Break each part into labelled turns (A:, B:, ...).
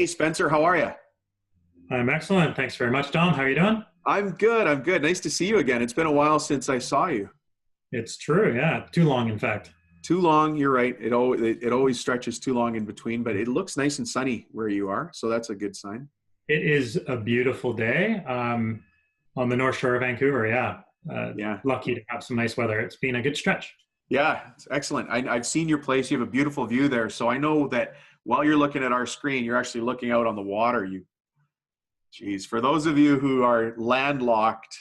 A: Hey, Spencer, how are you?
B: I'm excellent. Thanks very much, Dom. How are you doing?
A: I'm good. I'm good. Nice to see you again. It's been a while since I saw you.
B: It's true. Yeah. Too long, in fact.
A: Too long. You're right. It always stretches too long in between, but it looks nice and sunny where you are. So that's a good sign.
B: It is a beautiful day on the North Shore of Vancouver. Yeah.
A: Yeah.
B: Lucky to have some nice weather. It's been a good stretch.
A: Yeah. It's excellent. I've seen your place. You have a beautiful view there. So I know that while you're looking at our screen, you're actually looking out on the water. Geez, for those of you who are landlocked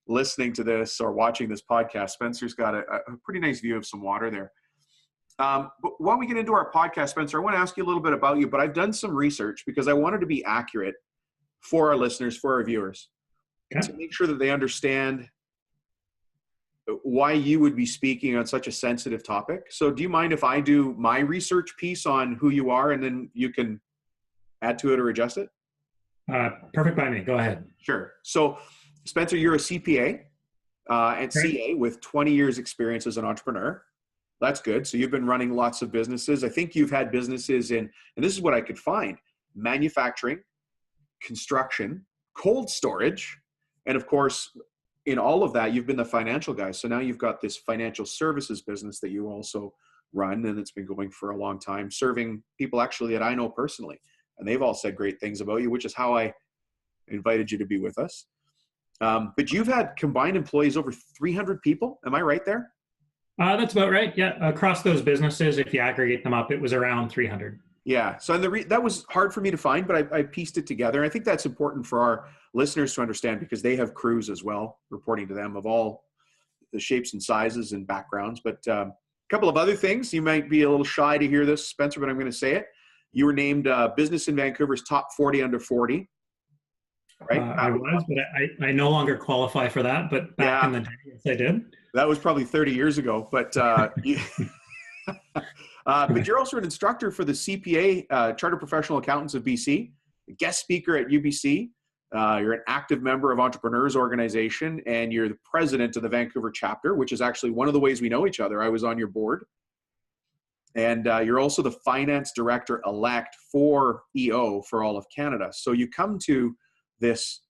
A: listening to this or watching this podcast, Spencer's got a pretty nice view of some water there. But while we get into our podcast, Spencer, I want to ask you a little bit about you, but I've done some research because I wanted to be accurate for our listeners, for our viewers,
B: Okay.
A: to make sure that they understand why you would be speaking on such a sensitive topic. So do you mind if I do my research piece on who you are and then you can add to it or adjust it?
B: Perfect by me. Go ahead.
A: Sure. So Spencer, you're a CPA and
B: Great.
A: CA with 20 years experience as an entrepreneur. That's good. So you've been running lots of businesses. I think you've had businesses in, and this is what I could find, manufacturing, construction, cold storage, and of course, in all of that, you've been the financial guy. So now you've got this financial services business that you also run, and it's been going for a long time, serving people actually that I know personally. And they've all said great things about you, which is how I invited you to be with us. But you've had combined employees over 300 people. Am I right there?
B: That's about right. Yeah. Across those businesses, if you aggregate them up, it was around 300.
A: Yeah. So that was hard for me to find, but I pieced it together. I think that's important for our listeners to understand because they have crews as well, reporting to them of all the shapes and sizes and backgrounds. But a couple of other things, you might be a little shy to hear this, Spencer, but I'm going to say it. You were named Business in Vancouver's top 40 under 40. Right?
B: I was, but I no longer qualify for that. But back in the day, yes, I did.
A: That was probably 30 years ago. But but you're also an instructor for the CPA, Chartered Professional Accountants of BC, a guest speaker at UBC. You're an active member of Entrepreneurs Organization, and you're the president of the Vancouver chapter, which is actually one of the ways we know each other. I was on your board. And you're also the finance director-elect for EO for all of Canada. So you come to this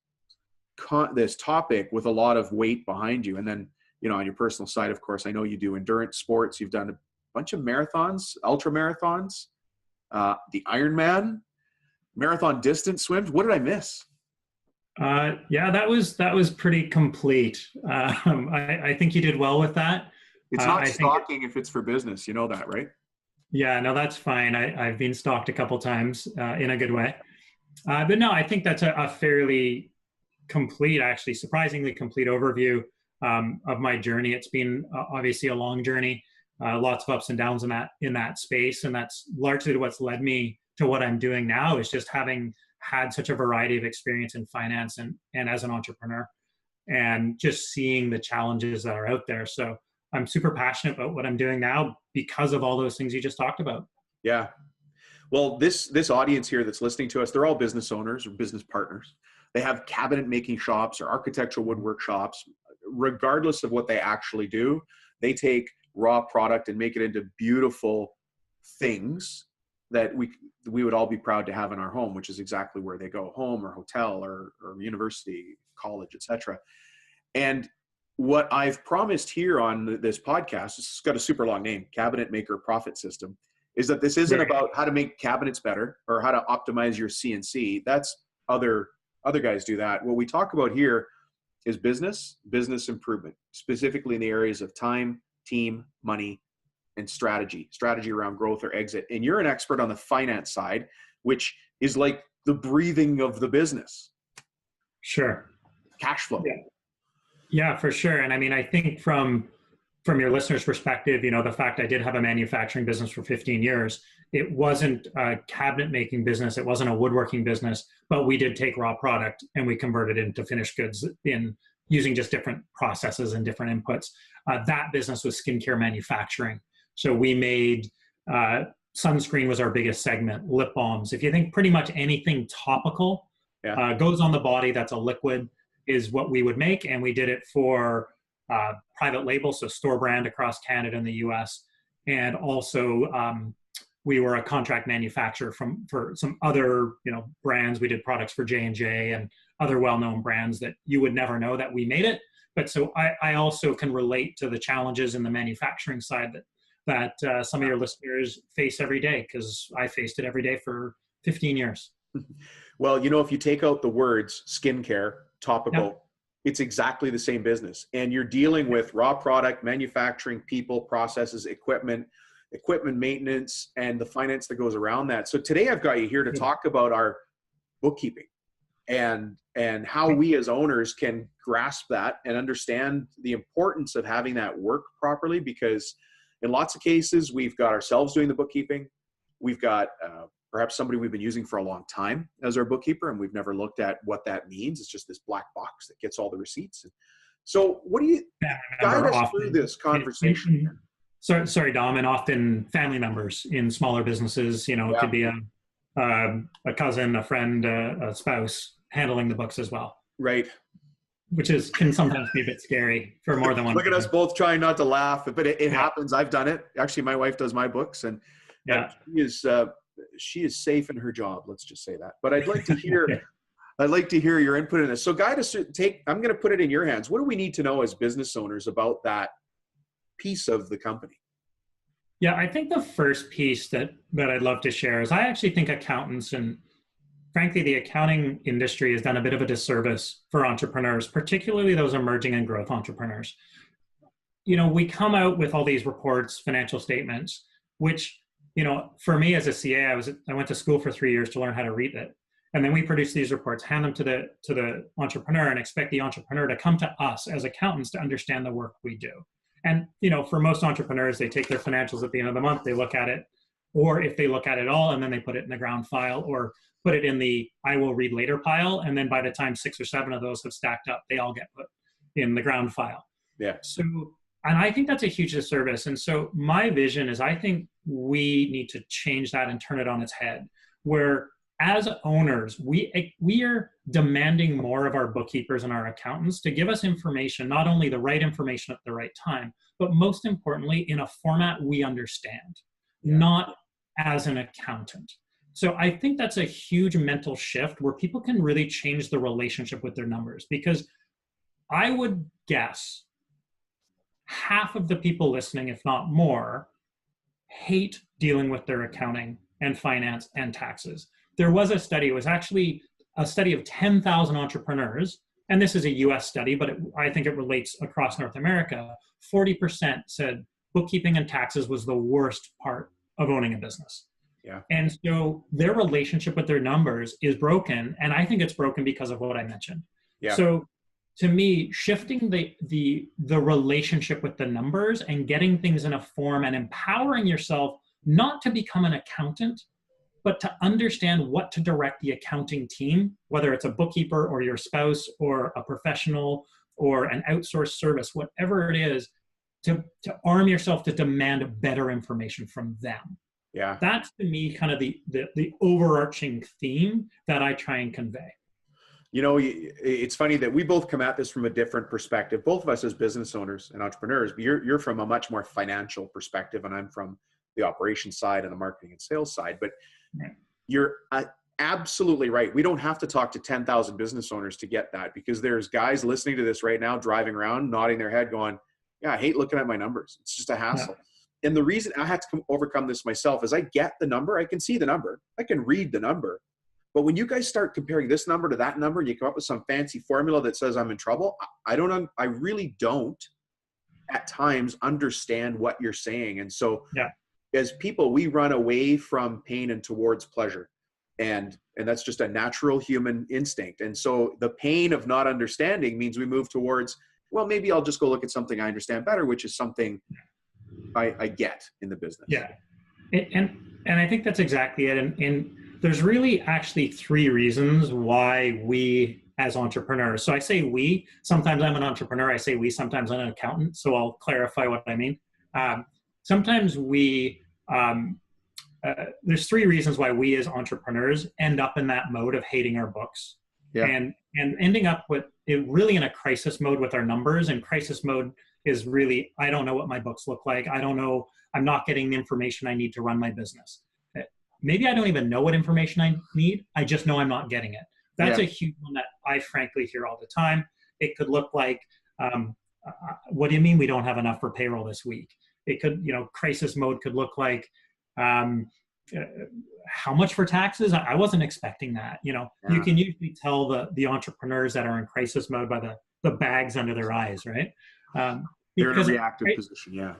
A: topic with a lot of weight behind you. And then, on your personal side, of course, I know you do endurance sports. You've done a bunch of marathons, ultra marathons, the Ironman, marathon distance swims. What did I miss?
B: Yeah, that was pretty complete. I think you did well with that.
A: It's not stalking if it's for business. You know that, right?
B: Yeah, no, that's fine. I've been stalked a couple times in a good way. But no, I think that's a fairly complete, actually surprisingly complete overview of my journey. It's been obviously a long journey, lots of ups and downs in that space. And that's largely what's led me to what I'm doing now, is just having had such a variety of experience in finance and as an entrepreneur, and just seeing the challenges that are out there. So I'm super passionate about what I'm doing now because of all those things you just talked about.
A: Yeah. Well, this audience here that's listening to us, they're all business owners or business partners. They have cabinet making shops or architectural woodwork shops. Regardless of what they actually do, they take raw product and make it into beautiful things that we would all be proud to have in our home, which is exactly where they go, home or hotel or university, college, etc. And what I've promised here on this podcast, it's got a super long name, Cabinetmakerprofitsystem, is that this isn't about how to make cabinets better or how to optimize your CNC. That's other guys do that. What we talk about here is business improvement, specifically in the areas of time, team, money, and strategy around growth or exit. And you're an expert on the finance side, which is like the breathing of the business.
B: Sure.
A: Cash flow.
B: Yeah, for sure. And I mean, I think from your listener's perspective, the fact I did have a manufacturing business for 15 years, it wasn't a cabinet making business. It wasn't a woodworking business, but we did take raw product and we converted it into finished goods in using just different processes and different inputs. That business was skincare manufacturing. So we made, sunscreen was our biggest segment, lip balms. If you think pretty much anything topical goes on the body that's a liquid is what we would make. And we did it for private label, so store brand across Canada and the US. And also we were a contract manufacturer for some other, brands. We did products for J&J and other well-known brands that you would never know that we made it. But so I also can relate to the challenges in the manufacturing side that some of your listeners face every day, because I faced it every day for 15 years.
A: Well, if you take out the words skincare, topical,
B: Yep.
A: it's exactly the same business. And you're dealing with raw product, manufacturing, people, processes, equipment maintenance, and the finance that goes around that. So today I've got you here to talk about our bookkeeping and how we as owners can grasp that and understand the importance of having that work properly, because in lots of cases, we've got ourselves doing the bookkeeping. We've got perhaps somebody we've been using for a long time as our bookkeeper, and we've never looked at what that means. It's just this black box that gets all the receipts. So what do you guide us through this conversation?
B: Sorry, Dom, and often family members in smaller businesses, it could be a cousin, a friend, a spouse handling the books as well.
A: Right.
B: Which can sometimes be a bit scary for more than one.
A: Look at us both trying not to laugh, but it happens. I've done it. Actually, my wife does my books, and she is safe in her job. Let's just say that. But I'd like to hear, I'd like to hear your input in this. So guide us I'm going to put it in your hands. What do we need to know as business owners about that piece of the company?
B: Yeah, I think the first piece that I'd love to share is I actually think accountants, and frankly, the accounting industry has done a bit of a disservice for entrepreneurs, particularly those emerging and growth entrepreneurs. We come out with all these reports, financial statements, which, for me as a CA, I went to school for 3 years to learn how to read it. And then we produce these reports, hand them to the entrepreneur, and expect the entrepreneur to come to us as accountants to understand the work we do. And, for most entrepreneurs, they take their financials at the end of the month, they look at it, or if they look at it all, and then they put it in the ground file or put it in the I will read later pile. And then by the time 6 or 7 of those have stacked up, they all get put in the ground file.
A: Yeah.
B: So, and I think that's a huge disservice. And so my vision is I think we need to change that and turn it on its head, where as owners, we are demanding more of our bookkeepers and our accountants to give us information, not only the right information at the right time, but most importantly, in a format we understand, not as an accountant. So I think that's a huge mental shift where people can really change the relationship with their numbers, because I would guess half of the people listening, if not more, hate dealing with their accounting and finance and taxes. There was a study, it was actually a study of 10,000 entrepreneurs, and this is a US study, but I think it relates across North America. 40% said bookkeeping and taxes was the worst part of owning a business.
A: Yeah.
B: And so their relationship with their numbers is broken, and I think it's broken because of what I mentioned.
A: Yeah.
B: So to me, shifting the relationship with the numbers and getting things in a form and empowering yourself not to become an accountant, but to understand what to direct the accounting team, whether it's a bookkeeper or your spouse or a professional or an outsourced service, whatever it is, to arm yourself to demand better information from them.
A: Yeah.
B: That's to me kind of the overarching theme that I try and convey.
A: It's funny that we both come at this from a different perspective, both of us as business owners and entrepreneurs, but you're from a much more financial perspective, and I'm from the operations side and the marketing and sales side. But you're absolutely right. We don't have to talk to 10,000 business owners to get that, because there's guys listening to this right now, driving around, nodding their head going, yeah, I hate looking at my numbers. It's just a hassle. Yeah. And the reason I had to overcome this myself is I get the number. I can see the number. I can read the number. But when you guys start comparing this number to that number and you come up with some fancy formula that says I'm in trouble, I really don't at times understand what you're saying. And so as people, we run away from pain and towards pleasure. And that's just a natural human instinct. And so the pain of not understanding means we move towards, well, maybe I'll just go look at something I understand better, which is something I get in the business.
B: Yeah. And I think that's exactly it. And there's really actually 3 reasons why we as entrepreneurs, so I say we, sometimes I'm an entrepreneur, I say we, sometimes I'm an accountant. So I'll clarify what I mean. Sometimes there's 3 reasons why we as entrepreneurs end up in that mode of hating our books and ending up with it really in a crisis mode with our numbers. And crisis mode is really, I don't know what my books look like. I don't know, I'm not getting the information I need to run my business. maybe I don't even know what information I need. I just know I'm not getting it. That's
A: Yeah.
B: a huge one that I frankly hear all the time. It could look like, what do you mean we don't have enough for payroll this week? It could, crisis mode could look like, um, how much for taxes? I wasn't expecting that. You
A: Yeah.
B: can usually tell the entrepreneurs that are in crisis mode by the bags under their eyes, right?
A: They're in a
B: Because
A: reactive position. Yeah.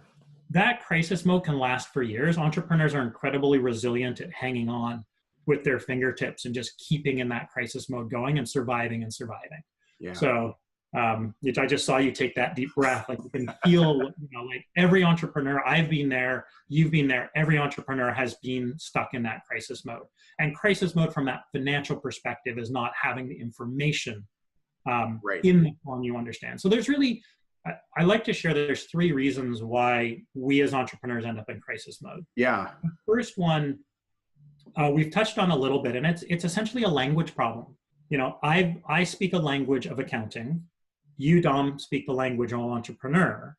B: that crisis mode can last for years. Entrepreneurs are incredibly resilient at hanging on with their fingertips and just keeping in that crisis mode going and surviving and surviving.
A: Yeah.
B: So I just saw you take that deep breath. Like you can feel, like every entrepreneur, I've been there, you've been there, every entrepreneur has been stuck in that crisis mode. And crisis mode from that financial perspective is not having the information
A: Right.
B: in the form you understand. So there's really, I like to share that there's 3 reasons why we as entrepreneurs end up in crisis mode.
A: Yeah.
B: The first one, we've touched on a little bit, and it's essentially a language problem. I speak a language of accounting. You, Dom, speak the language of entrepreneur.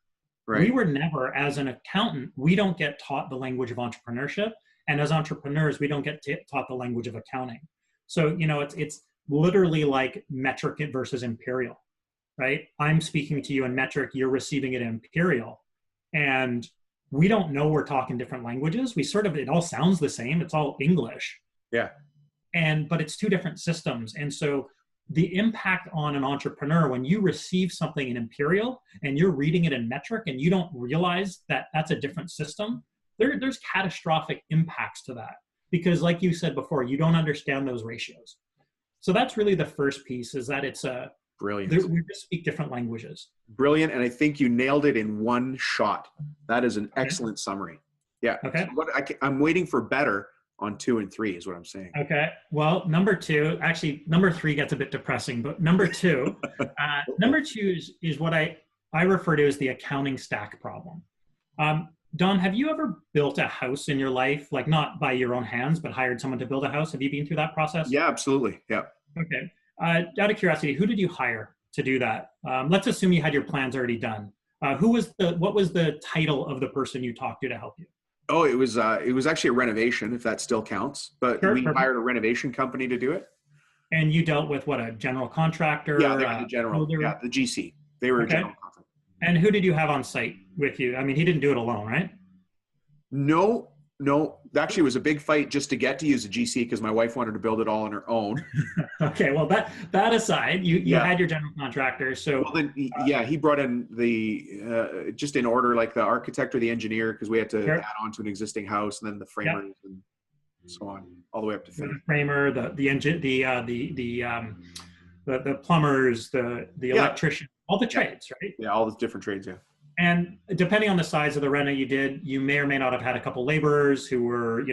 A: Right.
B: We were never, as an accountant, we don't get taught the language of entrepreneurship. And as entrepreneurs, we don't get taught the language of accounting. So, it's literally like metric versus imperial, right? I'm speaking to you in metric, you're receiving it in imperial. And we don't know we're talking different languages. It all sounds the same. It's all English.
A: Yeah.
B: But it's 2 different systems. And so the impact on an entrepreneur when you receive something in imperial and you're reading it in metric and you don't realize that that's a different system, there's catastrophic impacts to that. Because like you said before, you don't understand those ratios. So that's really the first piece, is that it's
A: brilliant.
B: We just speak different languages.
A: Brilliant. And I think you nailed it in one shot. That is an excellent summary. Yeah.
B: Okay.
A: So I'm waiting for better on 2 and 3 is what I'm saying.
B: Okay. Well, number 3 gets a bit depressing, but number 2 is what I refer to as the accounting stack problem. Don, have you ever built a house in your life, like not by your own hands, but hired someone to build a house? Have you been through that process?
A: Yeah, absolutely. Yeah.
B: Okay. Out of curiosity, who did you hire to do that? Let's assume you had your plans already done. What was the title of the person you talked to help you?
A: Oh, it was actually a renovation, if that still counts. But
B: Sure,
A: we
B: perfect.
A: hired a renovation company to do it.
B: And you dealt with a general contractor?
A: Yeah, they were the general. Yeah, the GC. They were a general contractor.
B: And who did you have on site with you? I mean, he didn't do it alone, right?
A: No. Actually, it was a big fight just to get to use a GC because my wife wanted to build it all on her own.
B: Okay, well, that aside, you had your general contractor. So
A: well, then, he brought in the just in order, like the architect or the engineer, because we had to add on to an existing house, and then the framers and so on, all the way up to
B: the framer, the engine, the plumbers, the electrician, all the trades, right?
A: Yeah, all the different trades. Yeah.
B: And depending on the size of the reno you did, you may or may not have had a couple laborers who were,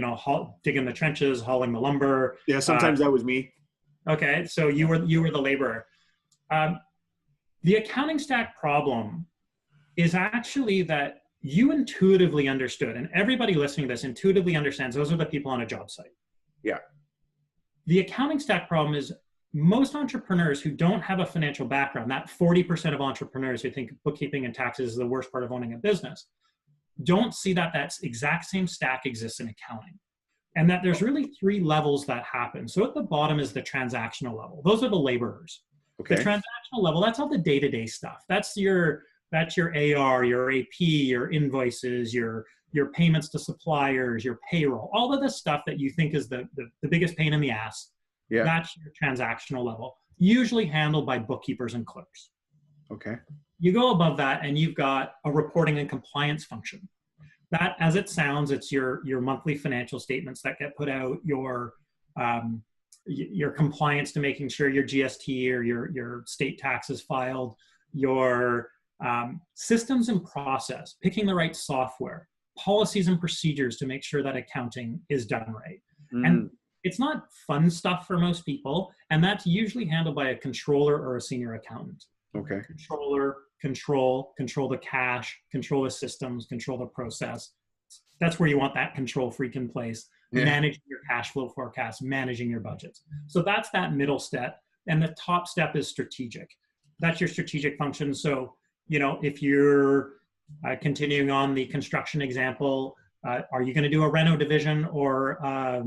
B: digging the trenches, hauling the lumber.
A: Yeah, sometimes that was me.
B: Okay, so you were the laborer. The accounting stack problem is actually that you intuitively understood, and everybody listening to this intuitively understands those are the people on a job site.
A: Yeah.
B: The accounting stack problem is most entrepreneurs who don't have a financial background, that 40% of entrepreneurs who think bookkeeping and taxes is the worst part of owning a business, don't see that exact same stack exists in accounting. And that there's really 3 levels that happen. So at the bottom is the transactional level. Those are the laborers.
A: Okay.
B: The transactional level, that's all the day-to-day stuff. That's your AR, your AP, your invoices, your payments to suppliers, your payroll, all of the stuff that you think is the biggest pain in the ass.
A: Yeah.
B: That's your transactional level, usually handled by bookkeepers and clerks.
A: Okay.
B: You go above that and you've got a reporting and compliance function. That, as it sounds, it's your monthly financial statements that get put out, your compliance to making sure your GST or your state tax is filed, your systems and process, picking the right software, policies and procedures to make sure that accounting is done right. And it's not fun stuff for most people, and that's usually handled by a controller or a senior accountant.
A: Okay.
B: Controller, control the cash, control the systems, control the process. That's where you want that control freak in place, managing your cash flow forecast, managing your budgets. So that's that middle step. And the top step is strategic. That's your strategic function. So, if you're continuing on the construction example, Are you going to do a reno division or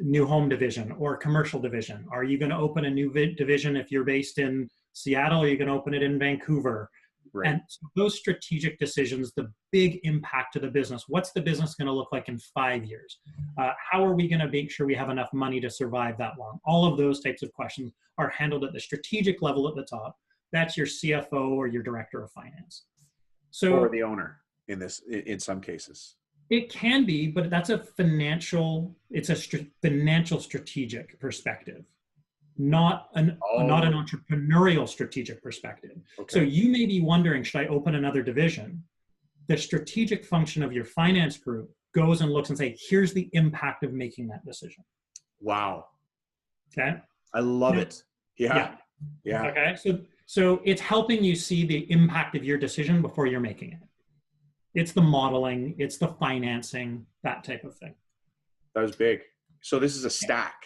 B: new home division or commercial division? Are you going to open a new division if you're based in Seattle? Are you going to open it in Vancouver?
A: Right.
B: And so those strategic decisions, the big impact to the business. What's the business going to look like in 5 years? How are we going to make sure we have enough money to survive that long? All of those types of questions are handled at the strategic level at the top. That's your CFO or your director of finance. So,
A: or the owner in some cases.
B: It can be, but that's a financial, it's a financial strategic perspective, not an entrepreneurial strategic perspective. Okay. So you may be wondering, should I open another division? The strategic function of your finance group goes and looks and say, here's the impact of making that decision.
A: Wow.
B: Okay.
A: I love it. Yeah.
B: Okay. So it's helping you see the impact of your decision before you're making it. It's the modeling, it's the financing, that type of thing.
A: That was big. So this is a stack.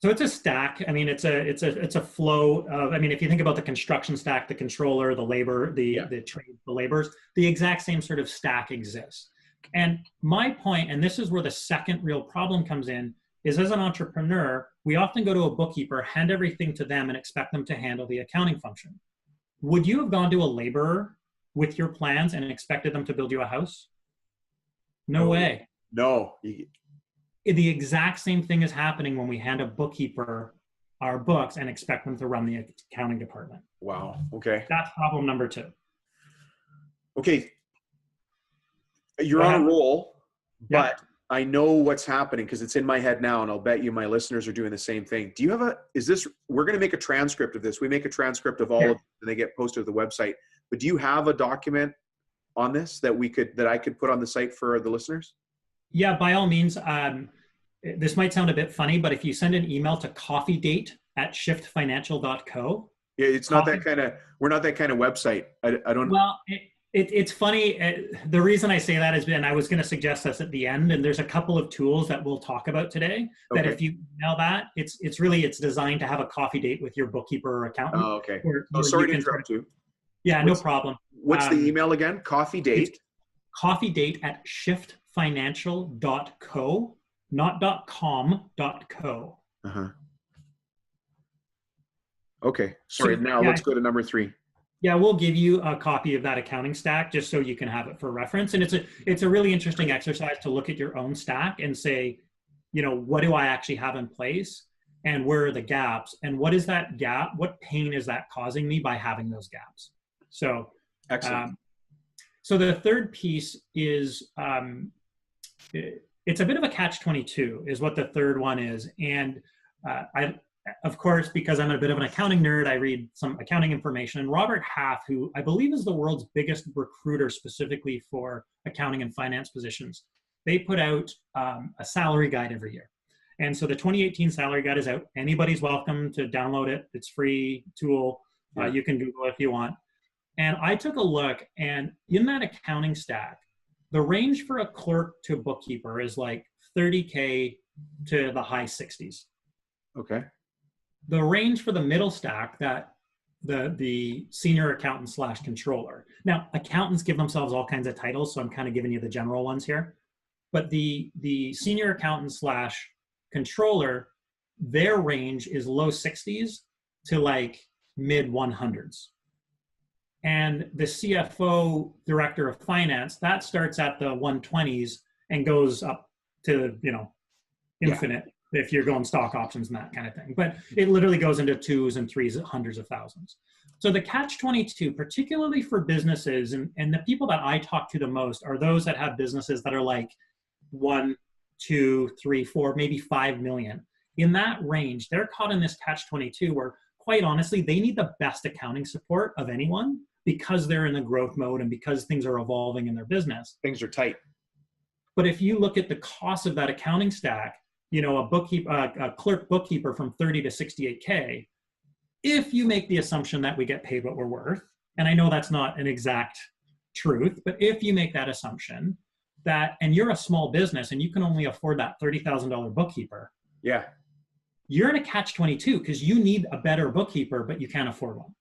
B: So it's a stack. I mean, it's a flow of, I mean, if you think about the construction stack, the controller, the labor, the trade, the laborers, the exact same sort of stack exists. And my point, and this is where the second real problem comes in, is as an entrepreneur, we often go to a bookkeeper, hand everything to them and expect them to handle the accounting function. Would you have gone to a laborer with your plans and expected them to build you a house? No way.
A: No.
B: The exact same thing is happening when we hand a bookkeeper our books and expect them to run the accounting department.
A: Wow. Okay.
B: That's problem number 2.
A: Okay. You're on a roll, but I know what's happening because it's in my head now, and I'll bet you my listeners are doing the same thing. Do you have we're going to make a transcript of this. We make a transcript of all of it and they get posted to the website. But do you have a document on this that I could put on the site for the listeners? Yeah,
B: by all means. This might sound a bit funny, but if you send an email to coffeedate@shiftfinancial.co.
A: Yeah, it's not that kind of, we're not that kind of website. I don't.
B: Well, it's funny. The reason I say that is, and I was going to suggest this at the end, and there's a couple of tools that we'll talk about today that if you email that, it's designed to have a coffee date with your bookkeeper or accountant.
A: Oh, okay. Sorry to interrupt you.
B: Yeah, no problem.
A: What's the email again? Coffee date?
B: coffeedate@shiftfinancial.co, not .com, .co.
A: Okay. Sorry. Now let's go to number 3.
B: Yeah, we'll give you a copy of that accounting stack just so you can have it for reference. And it's a really interesting exercise to look at your own stack and say, what do I actually have in place? And where are the gaps? And what is that gap? What pain is that causing me by having those gaps? So,
A: excellent.
B: So the third piece is, it's a bit of a catch-22 is what the third one is. And of course, because I'm a bit of an accounting nerd, I read some accounting information. And Robert Half, who I believe is the world's biggest recruiter specifically for accounting and finance positions, they put out a salary guide every year. And so the 2018 salary guide is out. Anybody's welcome to download it. It's free tool. You can Google it if you want. And I took a look, and in that accounting stack, the range for a clerk to bookkeeper is like 30K to the high 60s.
A: Okay.
B: The range for the middle stack, that the senior accountant / controller. Now, accountants give themselves all kinds of titles, so I'm kind of giving you the general ones here. But the senior accountant / controller, their range is low 60s to like mid 100s. And the CFO, director of finance, that starts at the 120s and goes up to, infinite if you're going stock options and that kind of thing. But it literally goes into 2s and 3s, hundreds of thousands. So the catch-22, particularly for businesses, and the people that I talk to the most are those that have businesses that are like 1, 2, 3, 4, maybe 5 million. In that range, they're caught in this catch-22 where, quite honestly, they need the best accounting support of anyone because they're in the growth mode and because things are evolving in their business.
A: Things are tight.
B: But if you look at the cost of that accounting stack, a clerk bookkeeper from 30 to 68K, if you make the assumption that we get paid what we're worth, and I know that's not an exact truth, but if you make that assumption and you're a small business and you can only afford that $30,000 bookkeeper, you're in a catch-22 because you need a better bookkeeper, but you can't afford one.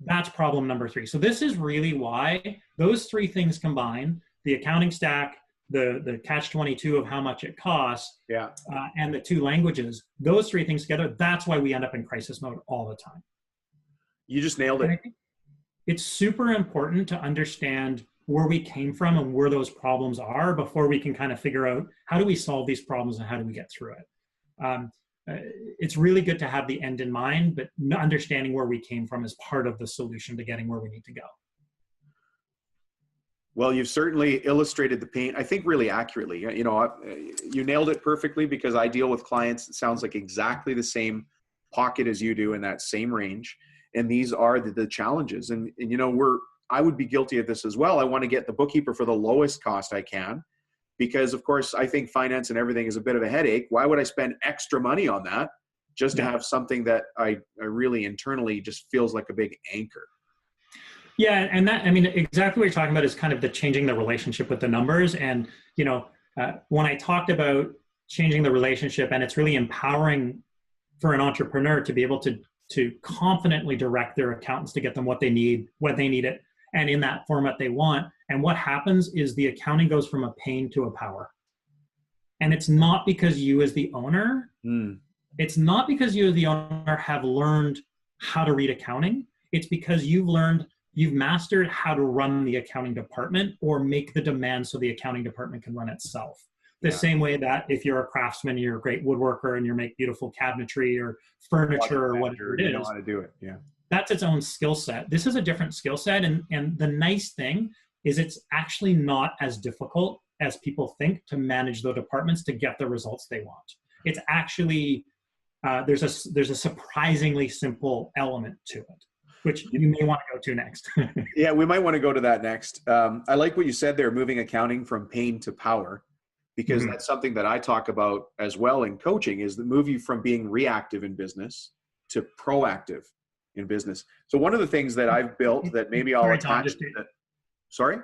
B: That's problem number 3. So this is really why those 3 things combined, the accounting stack, the catch-22 of how much it costs,
A: Yeah.
B: and the two languages, those three things together, that's why we end up in crisis mode all the time.
A: You just nailed it.
B: And I think it's super important to understand where we came from and where those problems are before we can kind of figure out how do we solve these problems and how do we get through it. It's really good to have the end in mind, but understanding where we came from is part of the solution to getting where we need to go.
A: Well, you've certainly illustrated the pain, I think, really accurately. You know, you nailed it perfectly, because I deal with clients, it sounds like exactly the same pocket as you do in that same range. And these are the challenges. And you know, I would be guilty of this as well. I want to get the bookkeeper for the lowest cost I can, because of course I think finance and everything is a bit of a headache. Why would I spend extra money on that just to have something that I really internally just feels like a big anchor?
B: Yeah, and that, I mean, exactly what you're talking about is kind of the changing the relationship with the numbers. And, you know, when I talked about changing the relationship, and it's really empowering for an entrepreneur to be able to confidently direct their accountants to get them what they need, when they need it, and in that format they want. And what happens is the accounting goes from a pain to a power. And it's not because you as the owner, it's not because you as the owner have learned how to read accounting. It's because you've mastered how to run the accounting department or make the demands so the accounting department can run itself. The same way that if you're a craftsman, you're a great woodworker and you make beautiful cabinetry or furniture or whatever it is.
A: You know how to do it, yeah.
B: That's its own skill set. This is a different skill set. And the nice thing is it's actually not as difficult as people think to manage the departments to get the results they want. It's actually, there's a surprisingly simple element to it, which you may want to go to next.
A: Yeah, we might want to go to that next. I like what you said there, moving accounting from pain to power, because that's something that I talk about as well in coaching, is the move you from being reactive in business to proactive in business. So one of the things that I've built that maybe I'll attach to that. Sorry?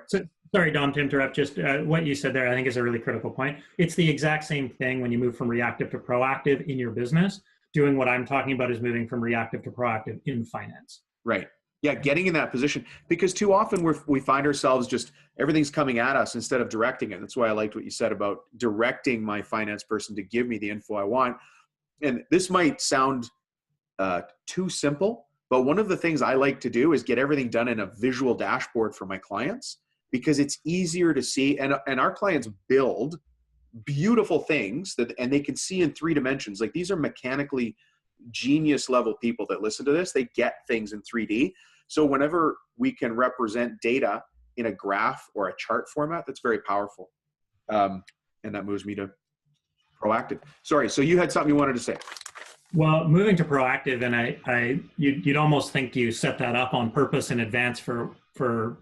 B: Sorry, Dom, to interrupt. Just what you said there, I think is a really critical point. It's the exact same thing when you move from reactive to proactive in your business. Doing what I'm talking about is moving from reactive to proactive in finance.
A: Right. Yeah, getting in that position, because too often we find ourselves just, everything's coming at us instead of directing it. That's why I liked what you said about directing my finance person to give me the info I want. And this might sound too simple, but one of the things I like to do is get everything done in a visual dashboard for my clients, because it's easier to see. And our clients build beautiful things and they can see in 3 dimensions. Like, these are mechanically genius level people that listen to this. They get things in 3D. So whenever we can represent data in a graph or a chart format, that's very powerful. And that moves me to proactive. Sorry, so you had something you wanted to say.
B: Well, moving to proactive, and you'd almost think you set that up on purpose in advance for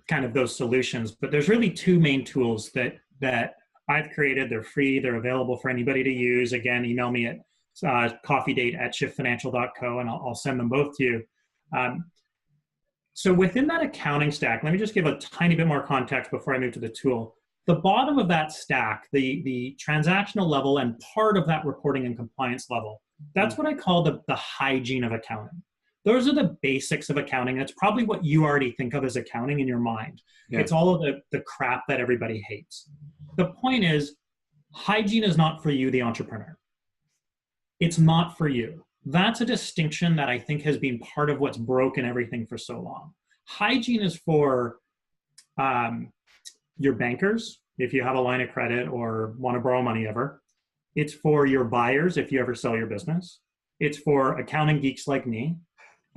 B: kind of those solutions. But there's really 2 main tools that I've created. They're free. They're available for anybody to use. Again, email me at coffeedate@shiftfinancial.co, and I'll send them both to you. So within that accounting stack, let me just give a tiny bit more context before I move to the tool. The bottom of that stack, the transactional level and part of that reporting and compliance level, that's what I call the hygiene of accounting. Those are the basics of accounting. That's probably what you already think of as accounting in your mind. Yeah. It's all of the crap that everybody hates. The point is, hygiene is not for you, the entrepreneur. It's not for you. That's a distinction that I think has been part of what's broken everything for so long. Hygiene is for your bankers, if you have a line of credit or want to borrow money ever. It's for your buyers, if you ever sell your business. It's for accounting geeks like me.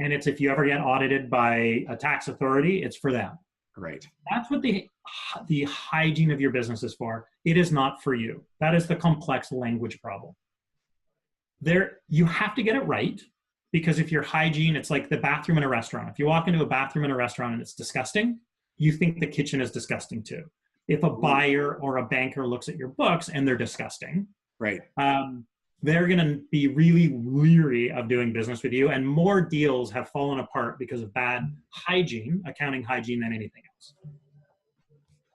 B: And it's if you ever get audited by a tax authority, it's for them.
A: Right.
B: That's what the hygiene of your business is for. It is not for you. That is the complex language problem. You have to get it right, because if your hygiene, it's like the bathroom in a restaurant. If you walk into a bathroom in a restaurant and it's disgusting, you think the kitchen is disgusting too. If a buyer or a banker looks at your books and they're disgusting,
A: right,
B: they're going to be really leery of doing business with you, and more deals have fallen apart because of bad hygiene, accounting hygiene, than anything else.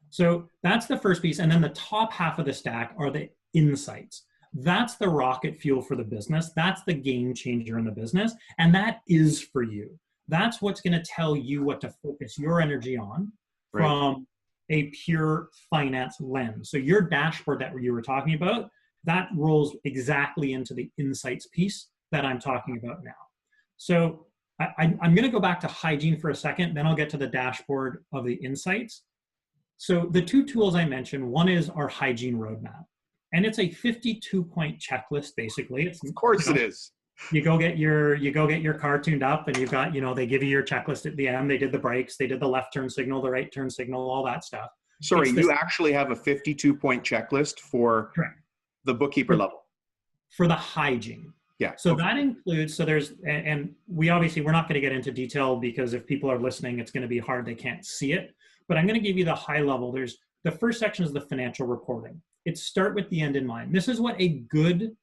B: So that's the first piece. And then the top half of the stack are the insights. That's the rocket fuel for the business. That's the game changer in the business. And that is for you. That's what's going to tell you what to focus your energy on, from a pure finance lens. So your dashboard that you were talking about, that rolls exactly into the insights piece that I'm talking about now. So I'm going to go back to hygiene for a second, then I'll get to the dashboard of the insights. So the two tools I mentioned, one is our hygiene roadmap. And it's a 52-point checklist, basically. It's,
A: of course, it is.
B: You go get your car tuned up, and you've got, they give you your checklist at the end. They did the brakes, they did the left turn signal, the right turn signal, all that stuff.
A: Sorry, you actually have a 52-point checklist for the bookkeeper level.
B: For the hygiene.
A: Yeah.
B: So that includes, so there's, and we're not going to get into detail because if people are listening, it's going to be hard. They can't see it. But I'm going to give you the high level. There's the first section is the financial reporting. It's start with the end in mind. This is what a good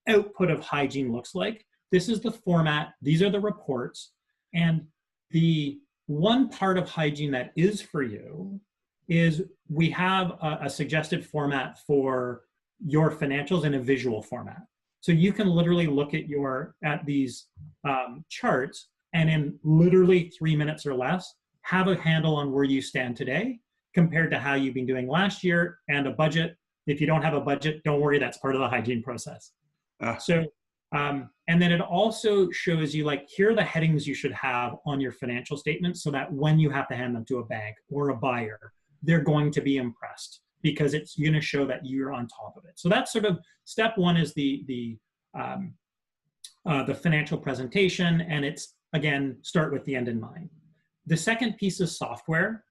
B: output of hygiene looks like. This is the format. These are the reports. And the one part of hygiene that is for you is we have a suggested format for your financials in a visual format. So you can literally look at these charts and in literally 3 minutes or less, have a handle on where you stand today compared to how you've been doing last year, and a budget. If you don't have a budget, don't worry, that's part of the hygiene process. And then it also shows you, like, here are the headings you should have on your financial statements so that when you have to hand them to a bank or a buyer, they're going to be impressed because it's going to show that you're on top of it. So that's sort of step one, is the financial presentation, and it's, again, start with the end in mind. The second piece is software.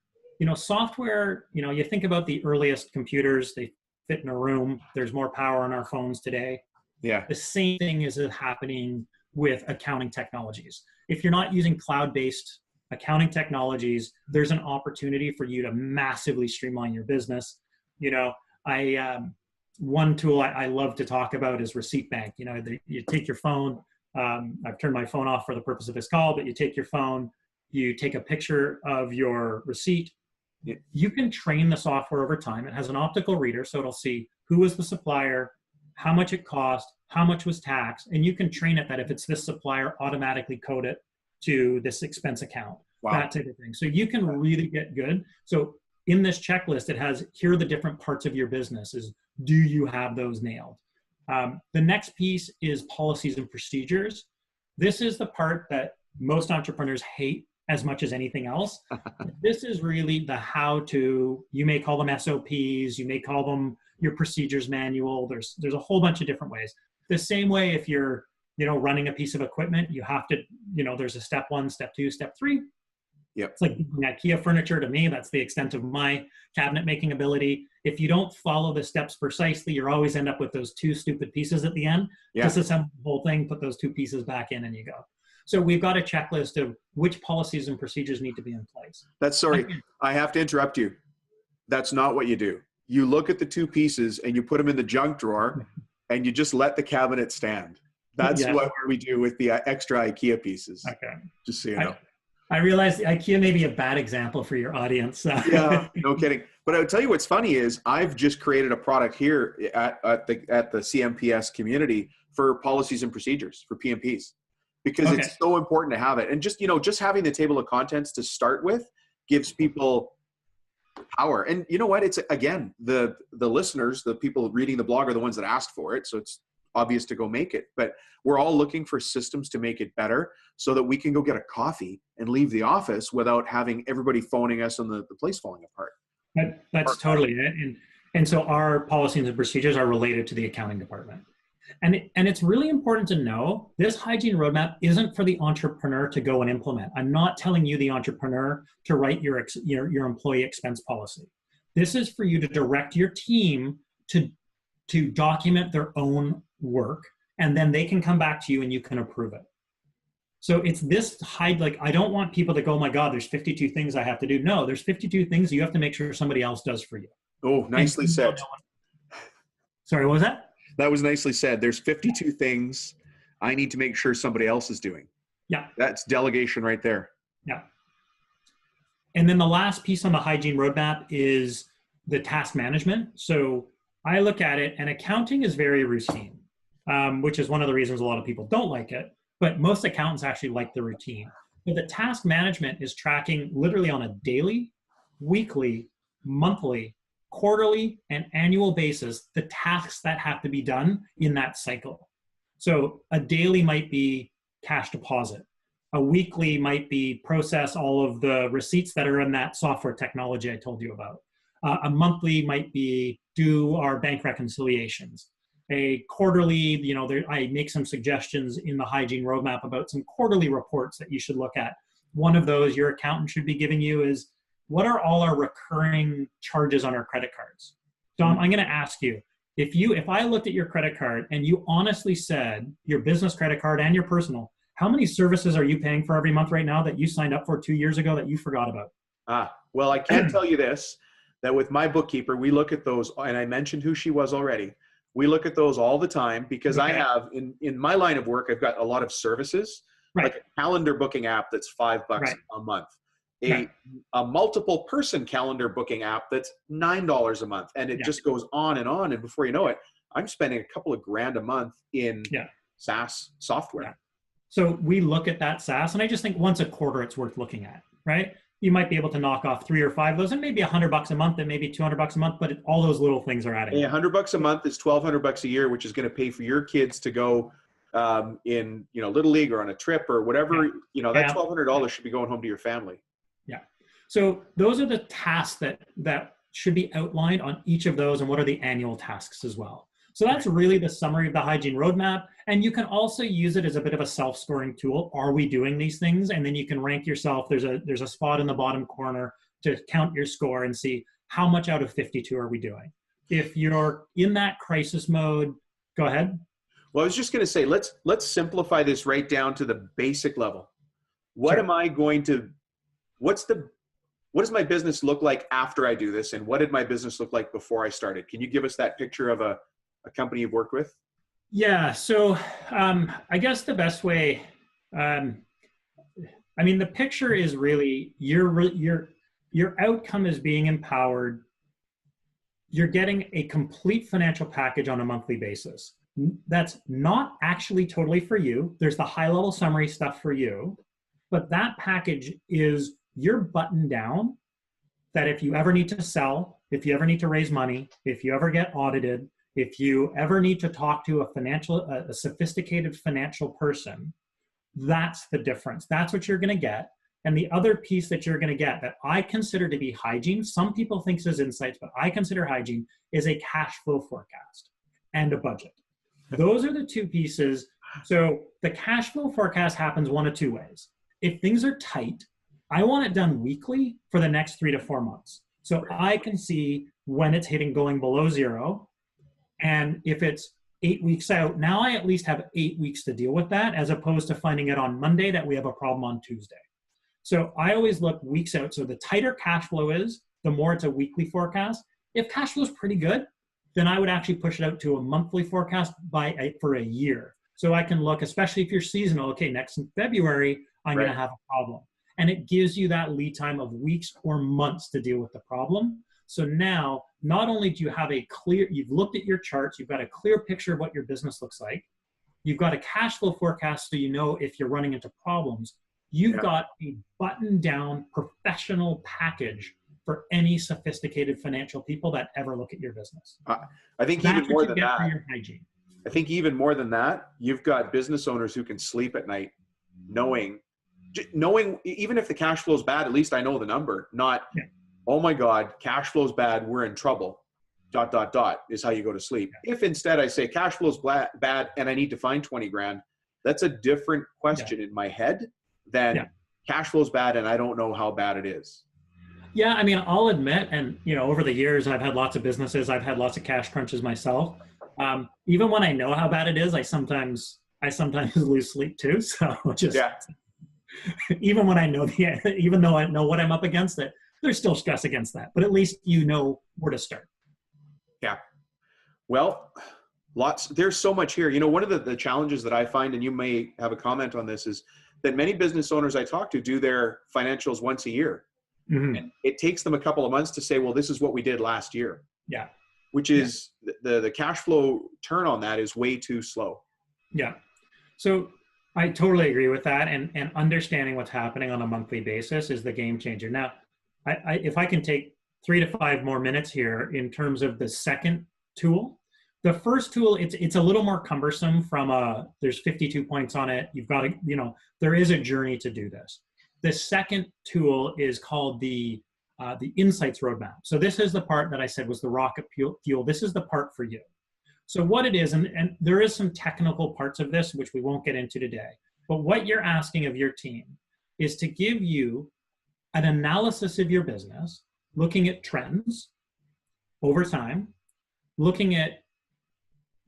B: Software, you think about the earliest computers, they fit in a room. There's more power on our phones today.
A: Yeah.
B: The same thing is happening with accounting technologies. If you're not using cloud-based accounting technologies, there's an opportunity for you to massively streamline your business. One tool I love to talk about is Receipt Bank. You take your phone. I've turned my phone off for the purpose of this call, but you take your phone, you take a picture of your receipt.
A: Yeah.
B: You can train the software over time. It has an optical reader, so it'll see who was the supplier, how much it cost, how much was taxed, and you can train it that if it's this supplier, automatically code it to this expense account, that type of thing. So you can really get good. So in this checklist, it has, here are the different parts of your business. Do you have those nailed? The next piece is policies and procedures. This is the part that most entrepreneurs hate as much as anything else. This is really the how-to. You may call them SOPs, you may call them your procedures manual. There's a whole bunch of different ways. The same way if you're running a piece of equipment, you have to, there's a step 1, step 2, step 3.
A: Yep.
B: It's like IKEA furniture to me. That's the extent of my cabinet making ability. If you don't follow the steps precisely, you always end up with those 2 stupid pieces at the end.
A: Yeah.
B: Disassemble the whole thing, put those 2 pieces back in, and you go. So we've got a checklist of which policies and procedures need to be in place.
A: I have to interrupt you. That's not what you do. You look at the 2 pieces and you put them in the junk drawer and you just let the cabinet stand. That's what we do with the extra IKEA pieces.
B: Okay.
A: Just so you know.
B: I realize IKEA may be a bad example for your audience.
A: Yeah, no kidding. But I'll tell you what's funny is I've just created a product here at the CMPS community for policies and procedures for PMPs, because it's so important to have it. And just having the table of contents to start with gives people power. And you know what? It's, again, the listeners, the people reading the blog are the ones that asked for it. So it's obvious to go make it. But we're all looking for systems to make it better so that we can go get a coffee and leave the office without having everybody phoning us and the place falling apart.
B: That's totally it. And so our policies and procedures are related to the accounting department. And it's really important to know this hygiene roadmap isn't for the entrepreneur to go and implement. I'm not telling you, the entrepreneur, to write your employee expense policy. This is for you to direct your team to document their own work, and then they can come back to you and you can approve it. So it's this I don't want people to go, oh my God, there's 52 things I have to do. No, there's 52 things you have to make sure somebody else does for you.
A: Oh, nicely said.
B: Sorry, what was that?
A: That was nicely said. There's 52 things I need to make sure somebody else is doing.
B: Yeah.
A: That's delegation right there.
B: Yeah. And then the last piece on the hygiene roadmap is the task management. So I look at it, and accounting is very routine, which is one of the reasons a lot of people don't like it. But most accountants actually like the routine. But the task management is tracking literally on a daily, weekly, monthly, quarterly, and annual basis the tasks that have to be done in that cycle. So a daily might be cash deposit. A weekly might be process all of the receipts that are in that software technology I told you about. A monthly might be do our bank reconciliations. A quarterly, I make some suggestions in the hygiene roadmap about some quarterly reports that you should look at. One of those your accountant should be giving you is, what are all our recurring charges on our credit cards? Dom, I'm going to ask you, if I looked at your credit card and you honestly said, your business credit card and your personal, how many services are you paying for every month right now that you signed up for 2 years ago that you forgot about?
A: Well, I can tell you this, that with my bookkeeper, we look at those, and I mentioned who she was already. We look at those all the time because I have, in my line of work, I've got a lot of services, like a calendar booking app that's $5 a month, a multiple person calendar booking app that's $9 a month. And it just goes on. And before you know it, I'm spending a couple of grand a month in SaaS software.
B: So we look at that SaaS, and I just think once a quarter, it's worth looking at, right? You might be able to knock off 3 or 5 of those, and maybe $100 a month, and maybe $200 a month, but all those little things are adding.
A: $100 a month is $1,200 a year, which is going to pay for your kids to go in, Little League or on a trip or whatever. That $1,200 should be going home to your family.
B: Yeah. So those are the tasks that should be outlined on each of those, and what are the annual tasks as well. So that's really the summary of the hygiene roadmap. And you can also use it as a bit of a self-scoring tool. Are we doing these things? And then you can rank yourself. There's a spot in the bottom corner to count your score and see how much out of 52 are we doing. If you're in that crisis mode, go ahead.
A: Well, I was just going to say, let's simplify this right down to the basic level. What am I going to, what does my business look like after I do this? And what did my business look like before I started? Can you give us that picture of a company you've worked with?
B: Yeah. So I guess the best way, the picture is really your outcome is being empowered. You're getting a complete financial package on a monthly basis. That's not actually totally for you. There's the high level summary stuff for you, but that package is you're buttoned down that if you ever need to sell, if you ever need to raise money, if you ever get audited, if you ever need to talk to a sophisticated financial person, that's the difference. That's what you're going to get. And the other piece that you're going to get that I consider to be hygiene, some people think is insights, but I consider hygiene, is a cash flow forecast and a budget. Those are the two pieces. So the cash flow forecast happens one of two ways. If things are tight, I want it done weekly for the next 3 to 4 months. So I can see when it's going below zero. And if it's 8 weeks out, now I at least have 8 weeks to deal with that, as opposed to finding it on Monday that we have a problem on Tuesday. So I always look weeks out. So the tighter cash flow is, the more it's a weekly forecast. If cash flow is pretty good, then I would actually push it out to a monthly forecast for a year. So I can look, especially if you're seasonal, okay, next in February, I'm going to have a problem. And it gives you that lead time of weeks or months to deal with the problem. So now, not only do you have you've looked at your charts, you've got a clear picture of what your business looks like, you've got a cash flow forecast so you know if you're running into problems, you've got a buttoned down professional package for any sophisticated financial people that ever look at your business.
A: I think even more than that,
B: I think
A: even more than that, you've got business owners who can sleep at night knowing, even if the cash flow is bad, at least I know the number, not, oh my God, cash flow's bad, we're in trouble, ... is how you go to sleep. If instead I say cash flow's bad and I need to find 20 grand, that's a different question in my head than cash flow's bad and I don't know how bad it is.
B: Yeah, I'll admit, and over the years, I've had lots of businesses, I've had lots of cash crunches myself. Even when I know how bad it is, I sometimes lose sleep too. So even when I know even though I know what I'm up against, there's still stress against that. But at least you know where to start.
A: Yeah. Well, there's so much here. One of the challenges that I find, and you may have a comment on this, is that many business owners I talk to do their financials once a year. Mm-hmm. And it takes them a couple of months to say, well, this is what we did last year.
B: Yeah.
A: Which is the cash flow turn on that is way too slow.
B: Yeah. So I totally agree with that. And understanding what's happening on a monthly basis is the game changer. Now, if I can take 3 to 5 more minutes here in terms of the second tool. The first tool, it's a little more cumbersome from there's 52 points on it. You've got to, there is a journey to do this. The second tool is called the Insights Roadmap. So this is the part that I said was the rocket fuel. This is the part for you. So what it is, and there is some technical parts of this, which we won't get into today, but what you're asking of your team is to give you an analysis of your business, looking at trends over time, looking at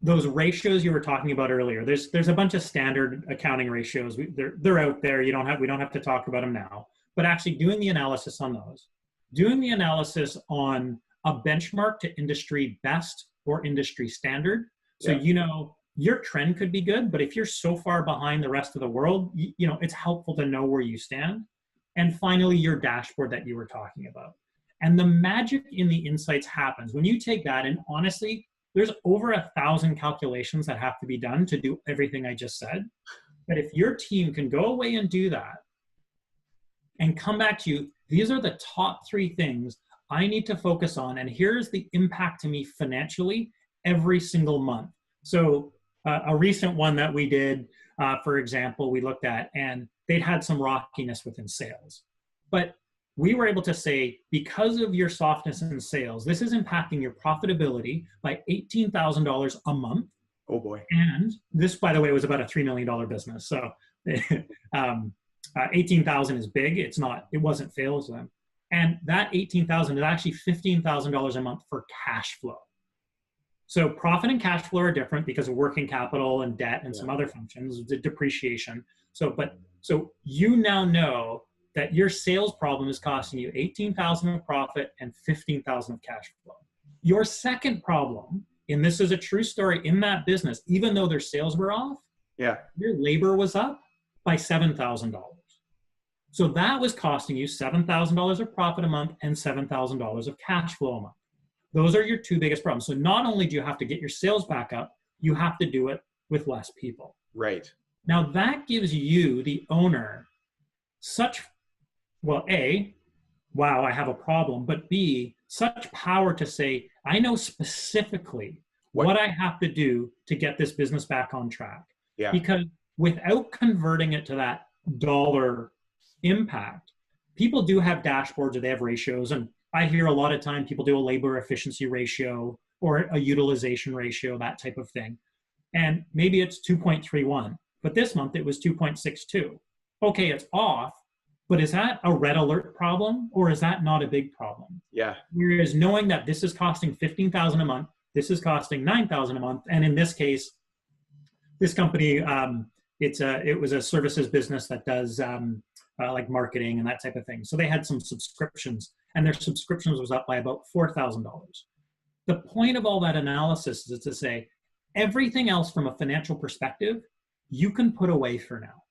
B: those ratios you were talking about earlier. There's a bunch of standard accounting ratios. They're out there. We don't have to talk about them now, but actually doing the analysis on those, doing the analysis on a benchmark to industry best or industry standard. So, your trend could be good, but if you're so far behind the rest of the world, it's helpful to know where you stand. And finally, your dashboard that you were talking about. And the magic in the insights happens when you take that, and honestly, there's over 1,000 calculations that have to be done to do everything I just said. But if your team can go away and do that and come back to you, these are the top 3 things I need to focus on, and here's the impact to me financially every single month. So a recent one that we did, for example, we looked at, and they'd had some rockiness within sales. But we were able to say, because of your softness in sales, this is impacting your profitability by $18,000 a month.
A: Oh boy.
B: And this, by the way, was about a $3 million business. So 18,000 is big. It wasn't fails them. And that 18,000 is actually $15,000 a month for cash flow. So profit and cash flow are different because of working capital and debt and some other functions, the depreciation. So you now know that your sales problem is costing you $18,000 of profit and $15,000 of cash flow. Your second problem, and this is a true story in that business, even though their sales were off, your labor was up by $7,000. So that was costing you $7,000 of profit a month and $7,000 of cash flow a month. Those are your 2 biggest problems. So not only do you have to get your sales back up, you have to do it with less people.
A: Right.
B: Now that gives you, the owner, such, A, wow, I have a problem, but B, such power to say, I know specifically what I have to do to get this business back on track.
A: Yeah.
B: Because without converting it to that dollar impact, people do have dashboards or they have ratios. And I hear a lot of time people do a labor efficiency ratio or a utilization ratio, that type of thing. And maybe it's 2.31, but this month it was 2.62. Okay, it's off, but is that a red alert problem or is that not a big problem?
A: Yeah.
B: Whereas knowing that this is costing $15,000 a month, this is costing $9,000 a month. And in this case, this company, it was a services business that does like marketing and that type of thing. So they had some subscriptions, and their subscriptions was up by about $4,000. The point of all that analysis is to say, everything else from a financial perspective, you can put away for now.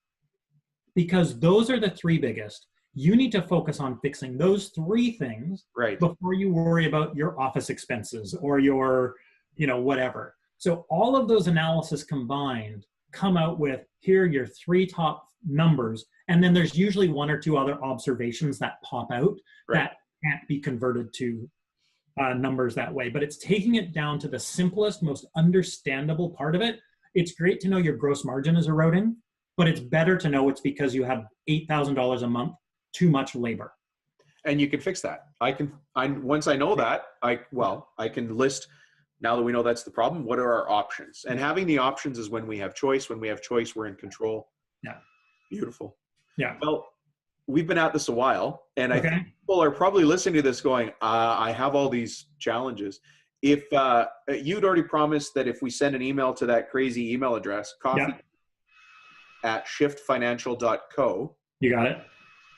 B: Because those are the 3 biggest. You need to focus on fixing those 3 things before you worry about your office expenses or your, whatever. So all of those analysis combined come out with, here are your 3 top numbers. And then there's usually 1 or 2 other observations that pop out that can't be converted to numbers that way. But it's taking it down to the simplest, most understandable part of it. It's great to know your gross margin is eroding, but it's better to know it's because you have $8,000 a month too much labor.
A: And you can fix that. Once I know that, I can list, now that we know that's the problem, what are our options? And having the options is when we have choice. When we have choice, we're in control.
B: Yeah.
A: Beautiful.
B: Yeah.
A: Well, we've been at this a while, and I think people are probably listening to this going, I have all these challenges. If you'd already promised that if we send an email to that crazy email address, coffee@shiftfinancial.co.
B: You got it.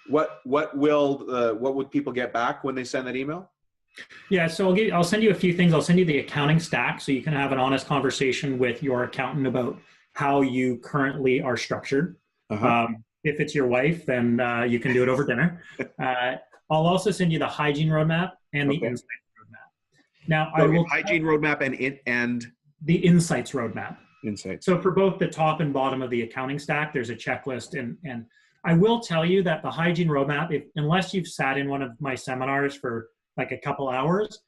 A: What would people get back when they send that email?
B: Yeah, so I'll send you a few things. I'll send you the accounting stack so you can have an honest conversation with your accountant about how you currently are structured. If it's your wife, then you can do it over dinner. I'll also send you the hygiene roadmap and the insights roadmap. Now, I will
A: hygiene roadmap and
B: the insights roadmap.
A: Insights.
B: So for both the top and bottom of the accounting stack, there's a checklist. And I will tell you that the hygiene roadmap, unless you've sat in one of my seminars for like a couple hours,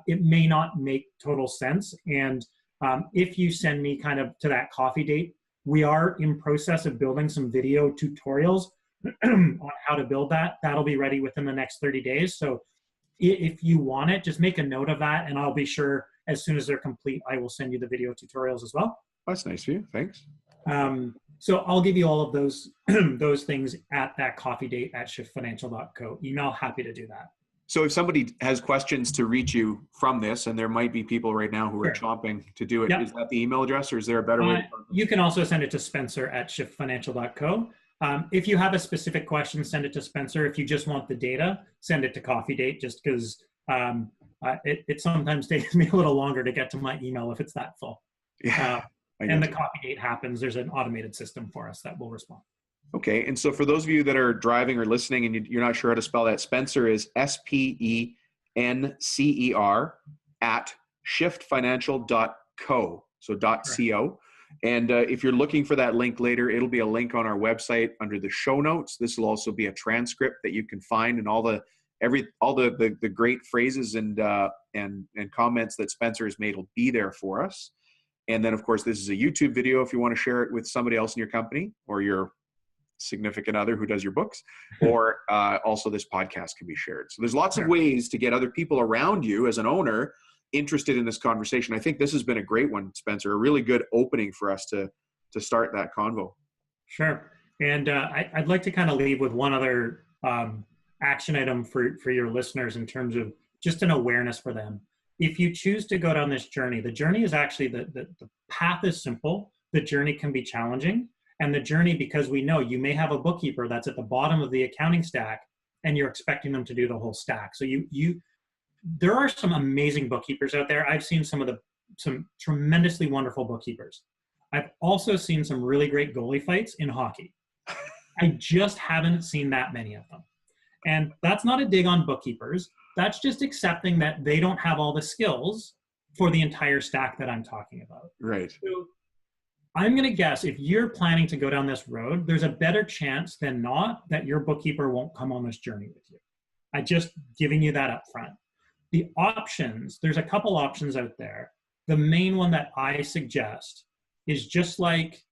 B: it may not make total sense. And if you send me kind of to that coffee date, we are in process of building some video tutorials on how to build that. That'll be ready within the next 30 days. So if you want it, just make a note of that, and I'll be sure as soon as they're complete, I will send you the video tutorials as well.
A: That's nice of you. Thanks.
B: So I'll give you all of those those things at that coffee date at shiftfinancial.co. Email, happy to do that.
A: So if somebody has questions to reach you from this, and there might be people right now who are chomping to do it, is that the email address, or is there a better way?
B: You can also send it to Spencer at shiftfinancial.co. If you have a specific question, send it to Spencer. If you just want the data, send it to coffee date, just because it sometimes takes me a little longer to get to my email if it's that full.
A: Yeah.
B: And the coffee date happens. There's an automated system for us that will respond.
A: Okay. And so for those of you that are driving or listening and you're not sure how to spell that, Spencer is SPENCER at shiftfinancial.co. So .co. And if you're looking for that link later, it'll be a link on our website under the show notes. This will also be a transcript that you can find, and all the great phrases and comments that Spencer has made will be there for us. And then, of course, this is a YouTube video if you want to share it with somebody else in your company or your significant other who does your books, or also this podcast can be shared. So there's lots of ways to get other people around you as an owner interested in this conversation. I think this has been a great one, Spencer, a really good opening for us to start that convo.
B: Sure. And I'd like to kind of leave with one other action item for your listeners in terms of just an awareness for them. If you choose to go down this journey, the journey is actually, the path is simple. The journey can be challenging. And the journey, because we know you may have a bookkeeper that's at the bottom of the accounting stack and you're expecting them to do the whole stack. So there are some amazing bookkeepers out there. I've seen some tremendously wonderful bookkeepers. I've also seen some really great goalie fights in hockey. I just haven't seen that many of them. And that's not a dig on bookkeepers. That's just accepting that they don't have all the skills for the entire stack that I'm talking about.
A: Right.
B: So I'm going to guess if you're planning to go down this road, there's a better chance than not that your bookkeeper won't come on this journey with you. I'm just giving you that up front. The options, there's a couple options out there. The main one that I suggest is, just like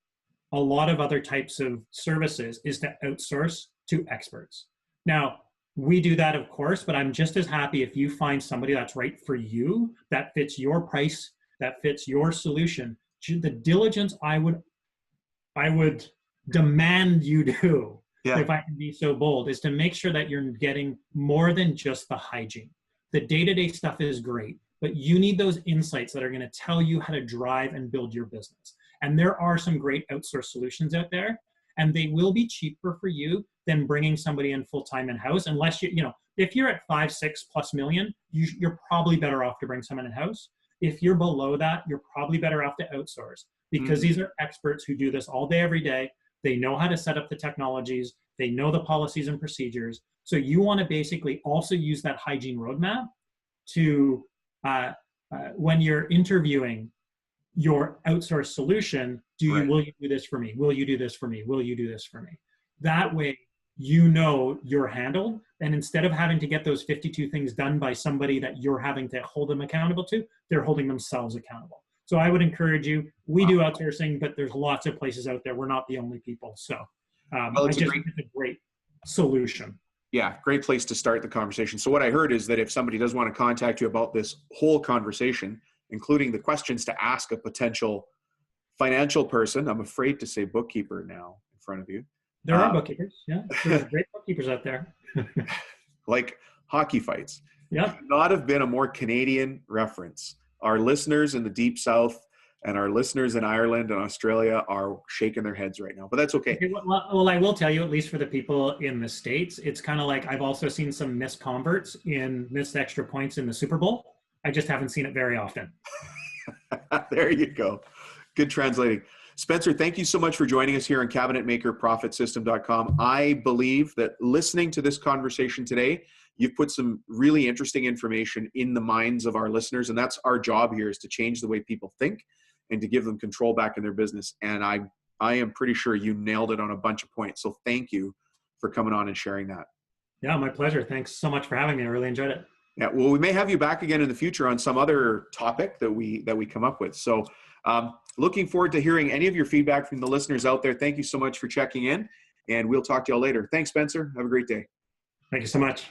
B: a lot of other types of services, is to outsource to experts. Now, we do that, of course, but I'm just as happy if you find somebody that's right for you, that fits your price, that fits your solution. The diligence I would demand you do, if I can be so bold, is to make sure that you're getting more than just the hygiene. The day-to-day stuff is great, but you need those insights that are going to tell you how to drive and build your business. And there are some great outsourced solutions out there, and they will be cheaper for you than bringing somebody in full-time in-house. Unless if you're at 5-6+ million, you're probably better off to bring someone in-house. If you're below that, you're probably better off to outsource, because these are experts who do this all day, every day. They know how to set up the technologies. They know the policies and procedures. So you want to basically also use that hygiene roadmap to, when you're interviewing your outsourced solution, will you do this for me? Will you do this for me? Will you do this for me? That way, you know you're handled. And instead of having to get those 52 things done by somebody that you're having to hold them accountable to, they're holding themselves accountable. So I would encourage you, we do outsourcing, but there's lots of places out there. We're not the only people. So it's a great solution.
A: Yeah, great place to start the conversation. So what I heard is that if somebody does want to contact you about this whole conversation, including the questions to ask a potential financial person, I'm afraid to say bookkeeper now in front of you.
B: There are bookkeepers, yeah. There's great bookkeepers out there.
A: Like hockey fights.
B: Yeah.
A: Could not have been a more Canadian reference. Our listeners in the Deep South and our listeners in Ireland and Australia are shaking their heads right now, but that's okay.
B: Well, I will tell you, at least for the people in the States, it's kind of like I've also seen some missed converts in missed extra points in the Super Bowl. I just haven't seen it very often.
A: There you go. Good translating. Spencer, thank you so much for joining us here on Cabinetmakerprofitsystem.com. I believe that listening to this conversation today, you've put some really interesting information in the minds of our listeners, and that's our job here, is to change the way people think and to give them control back in their business. And I am pretty sure you nailed it on a bunch of points. So thank you for coming on and sharing that.
B: Yeah, my pleasure. Thanks so much for having me. I really enjoyed it.
A: Yeah, well, we may have you back again in the future on some other topic that we come up with. So looking forward to hearing any of your feedback from the listeners out there. Thank you so much for checking in, and we'll talk to you all later. Thanks, Spencer. Have a great day.
B: Thank you so much.